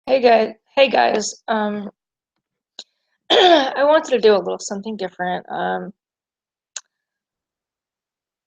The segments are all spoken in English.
Hey guys. I wanted to do a little something different.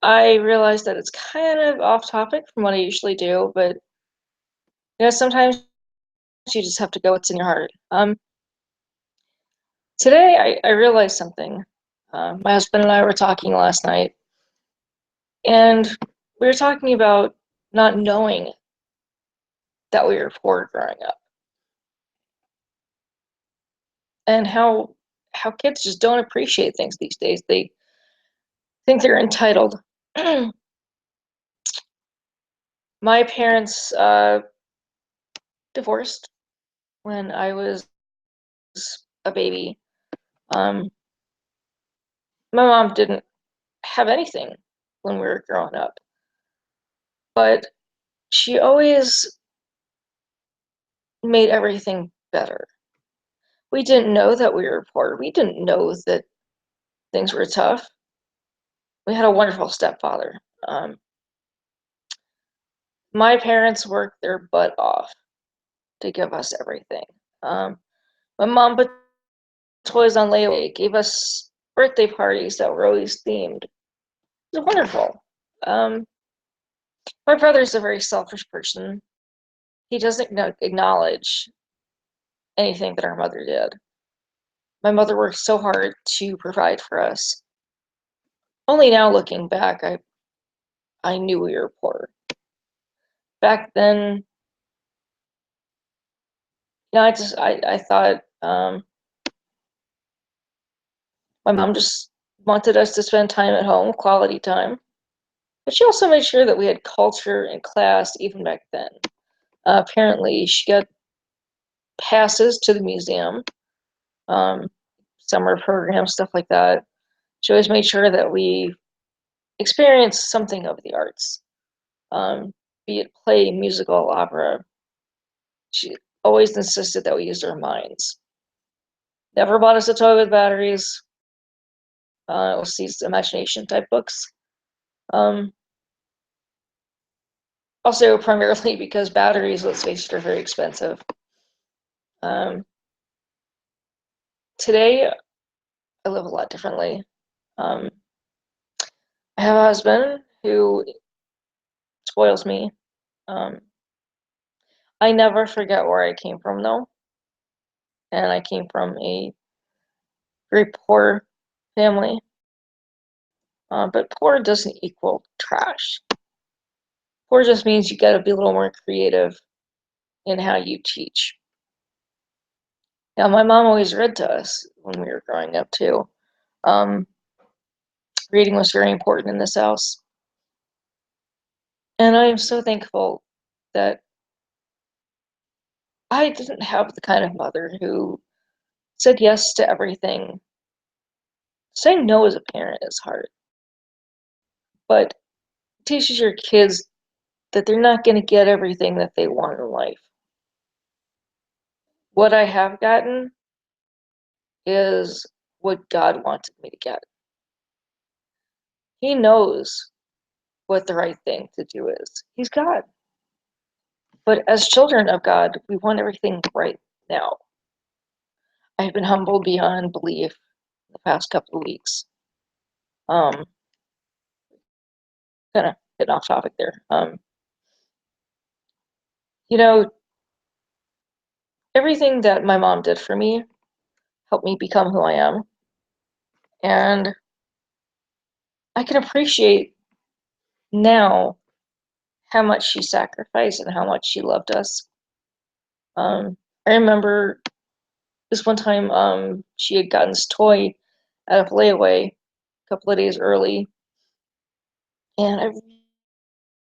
I realized that it's kind of off topic from what I usually do, but sometimes you just have to go what's in your heart. Today I realized something. My husband and I were talking last night, and we were talking about not knowing that we were poor growing up, and how kids just don't appreciate things these days. They think they're entitled. My parents divorced when I was a baby. Um, my mom didn't have anything when we were growing up, but she always made everything better. We didn't know that we were poor. We didn't know that things were tough. We had a wonderful stepfather. My parents worked their butt off to give us everything. My mom put toys on layaway, gave us birthday parties that were always themed. It was wonderful. Um, my brother's a very selfish person. He doesn't acknowledge anything that our mother did. My mother worked so hard to provide for us. Only now looking back, I knew we were poor. Back then, I thought my mom just wanted us to spend time at home, quality time. But she also made sure that we had culture and class even back then. Apparently, she got passes to the museum, um, summer programs, stuff like that. She always made sure that we experienced something of the arts, be it play, musical, opera. She always insisted that we used our minds. Never bought us a toy with batteries. It was these imagination type books. Um, Also, primarily because batteries, let's face it, are very expensive. Um, Today, I live a lot differently. Um, I have a husband who spoils me. Um, I never forget where I came from, though, and I came from a very poor family. But poor doesn't equal trash. Poor just means you got to be a little more creative in how you teach. Now, my mom always read to us when we were growing up too. Um, Reading was very important in this house, and I am so thankful that I didn't have the kind of mother who said yes to everything. Saying no as a parent is hard, but teaches your kids that they're not going to get everything that they want in life. What I have gotten is what God wanted me to get. He knows what the right thing to do is. He's God. But as children of God, we want everything right now. I've been humbled beyond belief the past couple of weeks. Um, Kind of getting off topic there. You know, everything that my mom did for me helped me become who I am. And I can appreciate now how much she sacrificed and how much she loved us. I remember this one time she had gotten this toy out of layaway a couple of days early, and I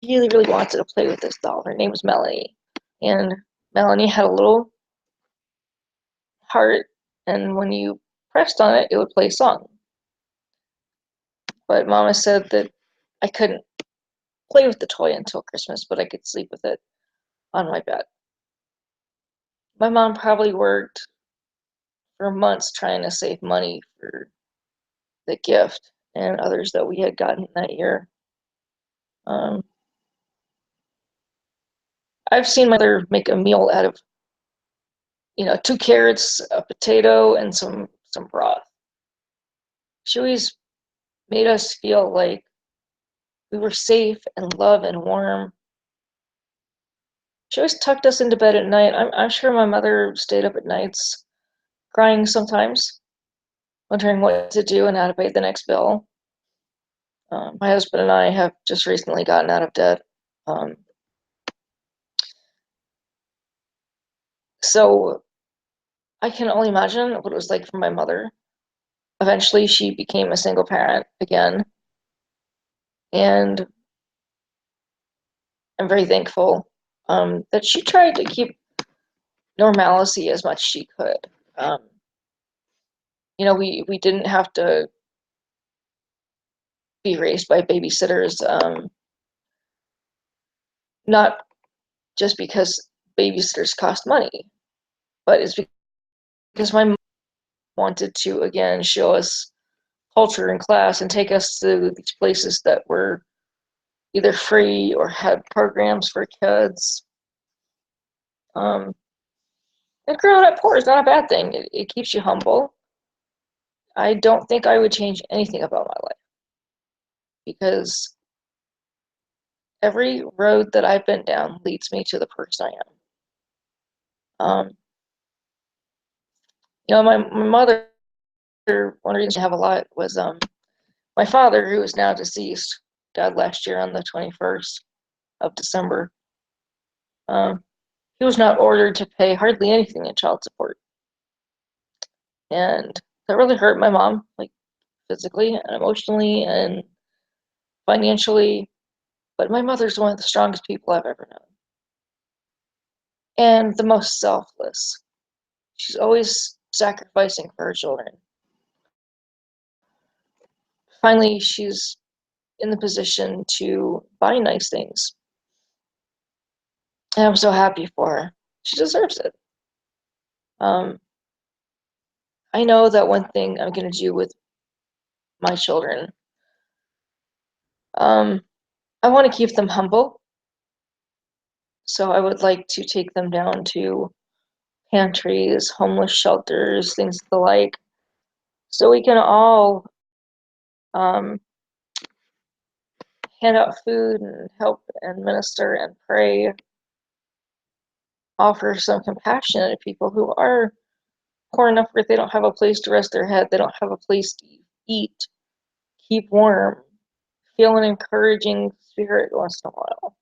really, really wanted to play with this doll. Her name was Melanie, and Melanie had a little heart, and when you pressed on it, it would play a song. But Mama said that I couldn't play with the toy until Christmas, but I could sleep with it on my bed. My mom probably worked for months trying to save money for the gift and others that we had gotten that year. Um, I've seen my mother make a meal out of 2 carrots, a potato, and some broth. She always made us feel like we were safe and loved and warm. She always tucked us into bed at night. I'm sure my mother stayed up at nights crying sometimes, wondering what to do and how to pay the next bill. My husband and I have just recently gotten out of debt. Um, so I can only imagine what it was like for my mother. Eventually, she became a single parent again, and I'm very thankful that she tried to keep normalcy as much as she could. Um, we didn't have to be raised by babysitters, not just because babysitters cost money, but it's because my mom wanted to again show us culture and class and take us to these places that were either free or had programs for kids. Um, and growing up poor is not a bad thing. It keeps you humble. I don't think I would change anything about my life because every road that I've been down leads me to the person I am. My mother, one reason I have a lot was my father, who is now deceased, died last year on the 21st of December. Um, he was not ordered to pay hardly anything in child support. And that really hurt my mom, like physically and emotionally and financially. But my mother's one of the strongest people I've ever known. And the most selfless. She's always sacrificing for her children. Finally, she's in the position to buy nice things. And I'm so happy for her. She deserves it. Um, I know that one thing I'm going to do with my children, um, I want to keep them humble. So I would like to take them down to pantries, homeless shelters, things of the like, so we can all um, hand out food and help and minister and pray, offer some compassion to people who are poor enough where they don't have a place to rest their head, they don't have a place to eat, keep warm, feel an encouraging spirit once in a while.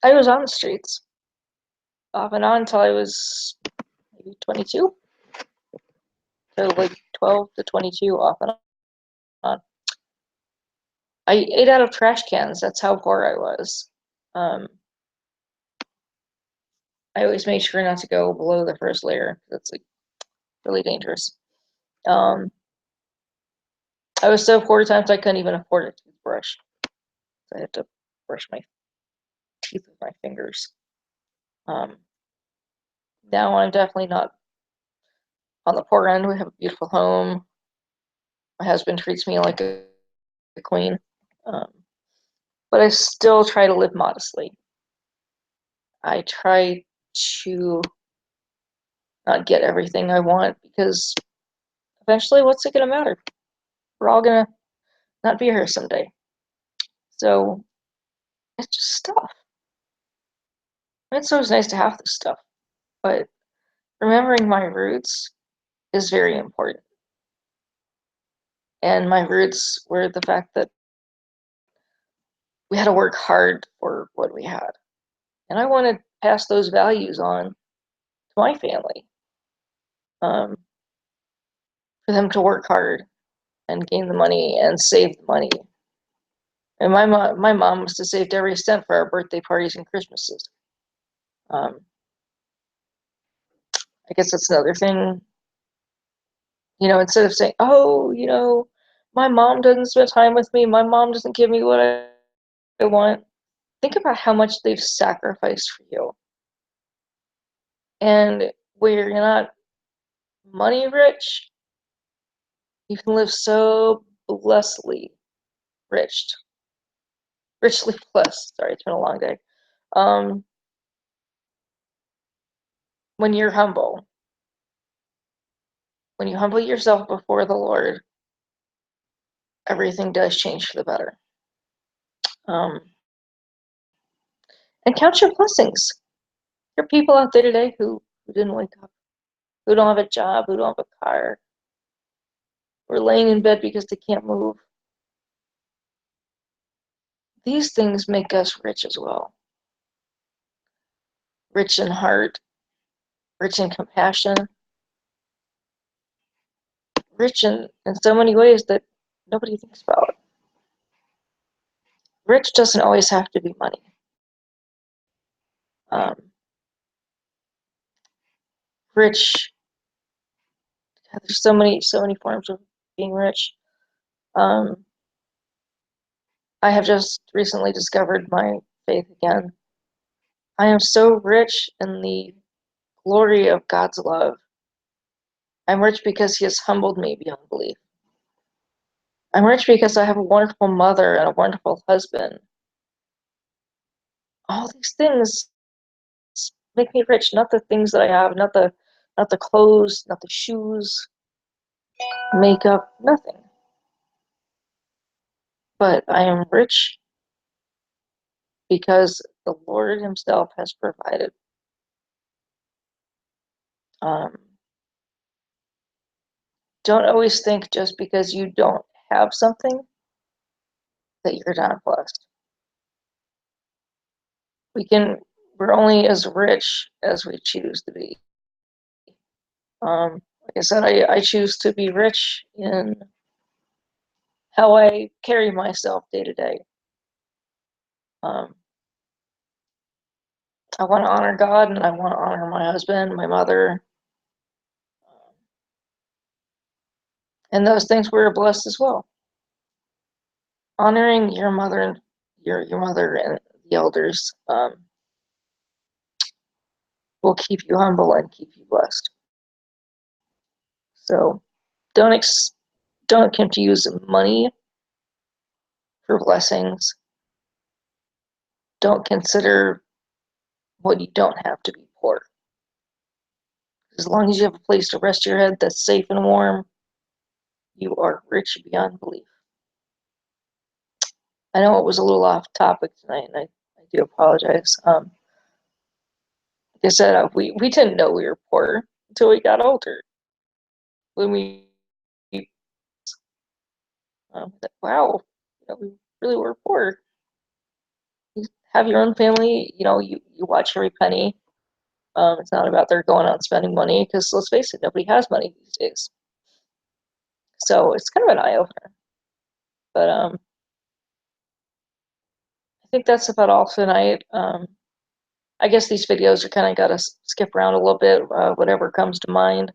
I was on the streets off and on until I was maybe 22. So like 12 to 22 off and on. I ate out of trash cans. That's how poor I was. Um, I always made sure not to go below the first layer. That's like really dangerous. Um, I was so poor times I couldn't even afford a toothbrush. So I had to brush my teeth with my fingers. Um, Now I'm definitely not on the poor end. We have a beautiful home. My husband treats me like a queen. Um, but I still try to live modestly. I try to not get everything I want because eventually, what's it going to matter? We're all going to not be here someday. So it's just stuff. It's always nice to have this stuff, but remembering my roots is very important. And my roots were the fact that we had to work hard for what we had. And I want to pass those values on to my family, um, for them to work hard and gain the money and save the money. And my mom must have saved every cent for our birthday parties and Christmases. Um, I guess that's another thing. Instead of saying, "Oh, my mom doesn't spend time with me. My mom doesn't give me what I want." Think about how much they've sacrificed for you. And where you're not money rich, you can live so blessedly rich, richly blessed. Sorry, it's been a long day. Um, when you're humble, when you humble yourself before the Lord, everything does change for the better. Um, and count your blessings. There are people out there today who didn't wake up, who don't have a job, who don't have a car, who are laying in bed because they can't move. These things make us rich as well. Rich in heart, rich in compassion, rich in so many ways that nobody thinks about. Rich doesn't always have to be money. Um, rich, there's so many forms of being rich. I have just recently discovered my faith again. I am so rich in the glory of God's love. I'm rich because He has humbled me beyond belief. I'm rich because I have a wonderful mother and a wonderful husband. All these things make me rich, not the things that I have, not the clothes, not the shoes, makeup, nothing. But I am rich because the Lord Himself has provided. Um, don't always think just because you don't have something that you're not blessed. We're only as rich as we choose to be. Like I said, I choose to be rich in how I carry myself day to day. I want to honor God, and I want to honor my husband, my mother, and those things we're blessed as well. Honoring your mother, your mother and the elders will keep you humble and keep you blessed. So don't confuse money for blessings. Don't consider what you don't have to be poor. As long as you have a place to rest your head that's safe and warm, you are rich beyond belief. I know it was a little off topic tonight, and I do apologize. Like I said, we didn't know we were poor until we got older. When we wow, we really were poor. You have your own family, you watch every penny. It's not about they're going out and spending money, because let's face it, nobody has money these days. So it's kind of an eye opener. But I think that's about all tonight. I guess these videos are kind of got to skip around a little bit, whatever comes to mind,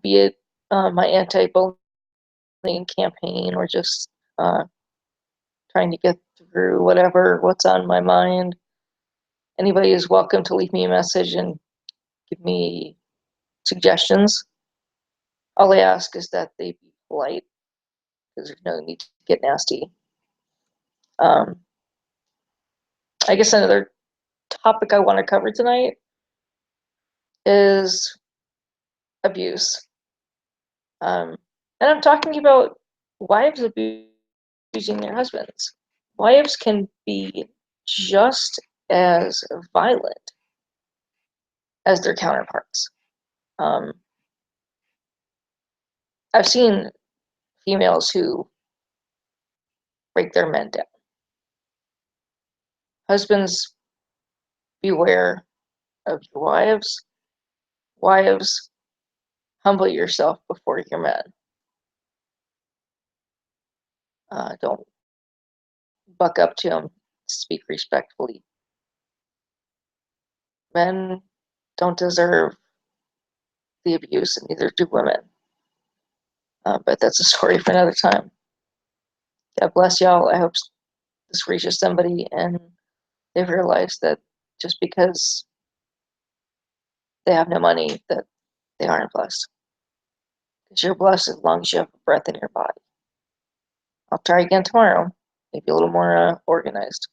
be it my anti-bullying campaign or just trying to get through what's on my mind. Anybody is welcome to leave me a message and give me suggestions. All I ask is that they be polite, because there's no need to get nasty. I guess another topic I want to cover tonight is abuse. And I'm talking about wives abusing their husbands. Wives can be just as violent as their counterparts. I've seen females who break their men down. Husbands, beware of your wives. Wives, humble yourself before your men. Don't buck up to them. Speak respectfully. Men don't deserve the abuse, and neither do women. But that's a story for another time. God bless y'all. I hope this reaches somebody and they've realized that just because they have no money, that they aren't blessed. Because you're blessed as long as you have breath in your body. I'll try again tomorrow, maybe a little more organized.